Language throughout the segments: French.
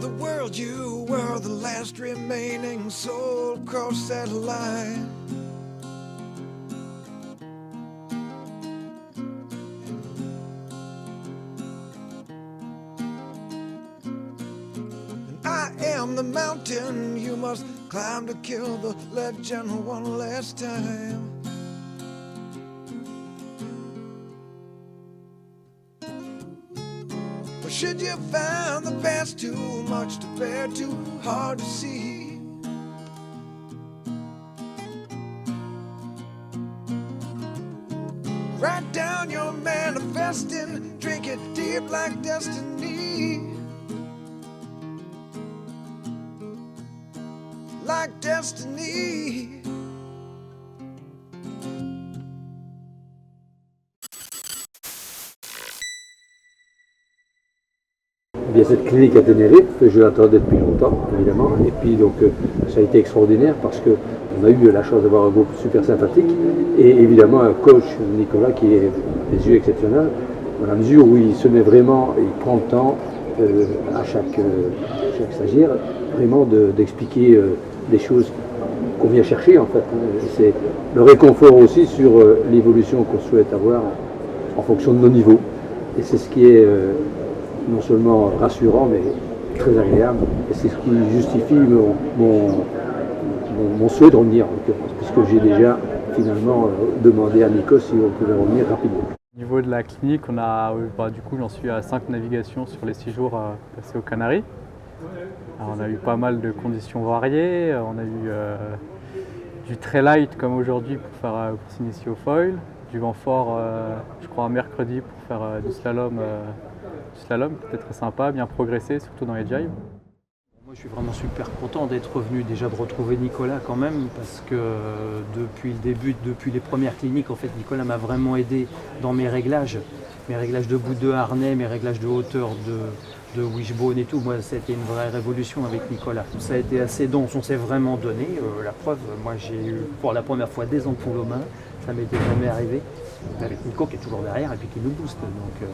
the world, you were the last remaining soul across that line. And I am the mountain you must climb to kill the legend one last time. Should you find the past too much to bear, too hard to see? Write down your manifesting, drink it deep like destiny. Like destiny. Eh bien, cette clinique à Tenerife, je l'attendais depuis longtemps, évidemment, et puis donc ça a été extraordinaire parce qu'on a eu la chance d'avoir un groupe super sympathique et évidemment un coach, Nicolas, qui est des yeux exceptionnels, dans la mesure où il se met vraiment, il prend le temps à chaque stagiaire, vraiment d'expliquer des choses qu'on vient chercher en fait. C'est le réconfort aussi sur l'évolution qu'on souhaite avoir en fonction de nos niveaux, et c'est ce qui est non seulement rassurant, mais très agréable. Et c'est ce qui justifie mon souhait de revenir, en l'occurrence, puisque j'ai déjà finalement demandé à Nico si on pouvait revenir rapidement. Au niveau de la clinique, du coup, j'en suis à 5 navigations sur les 6 jours passés aux Canaries. Alors, on a eu pas mal de conditions variées. On a eu du très light comme aujourd'hui pour s'initier au foil, du vent fort, je crois, un mercredi pour faire du slalom. Slalom, qui était très sympa, bien progressé, surtout dans les jives. Moi je suis vraiment super content d'être revenu, déjà de retrouver Nicolas quand même, parce que depuis le début, depuis les premières cliniques, en fait Nicolas m'a vraiment aidé dans mes réglages de bout de harnais, mes réglages de hauteur de wishbone et tout. Moi ça a été une vraie révolution avec Nicolas. Ça a été assez dense, on s'est vraiment donné, la preuve, moi j'ai eu pour la première fois des ampoules aux mains, ça m'était jamais arrivé, avec Nico qui est toujours derrière et puis qui nous booste. Donc,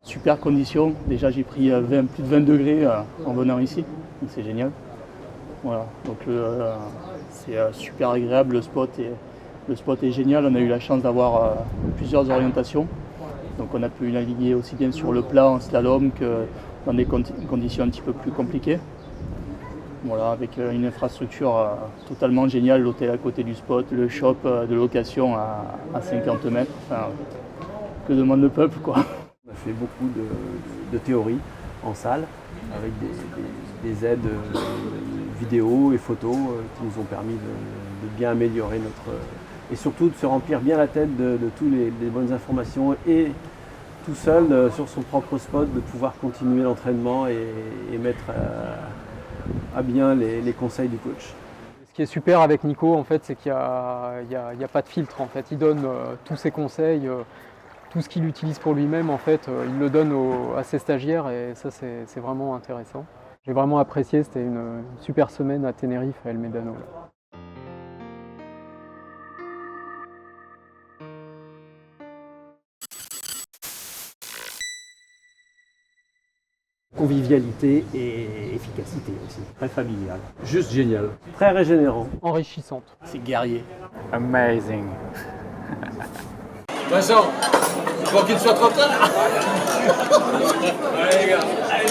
super conditions, déjà j'ai pris plus de 20 degrés en venant ici, donc c'est génial. Voilà, donc c'est super agréable, le spot est génial, on a eu la chance d'avoir plusieurs orientations. Donc on a pu naviguer aussi bien sur le plat en slalom que dans des conditions un petit peu plus compliquées. Voilà, avec une infrastructure totalement géniale, l'hôtel à côté du spot, le shop de location à 50 mètres, enfin, que demande le peuple quoi. On a fait beaucoup de théorie en salle avec des aides vidéo et photos qui nous ont permis de bien améliorer et surtout de se remplir bien la tête de toutes les bonnes informations et tout seul sur son propre spot de pouvoir continuer l'entraînement et mettre à bien les conseils du coach. Ce qui est super avec Nico, en fait, c'est qu'il n'y a pas de filtre. En fait. Il donne tous ses conseils. Tout ce qu'il utilise pour lui-même, en fait, il le donne à ses stagiaires et ça, c'est vraiment intéressant. J'ai vraiment apprécié, c'était une super semaine à Tenerife, à El Médano. convivialité et efficacité aussi, très familial. Juste génial. Très régénérant. Enrichissante. C'est guerrier. Amazing. Vincent, faut qu'il soit trop tard. Allez les gars, allez,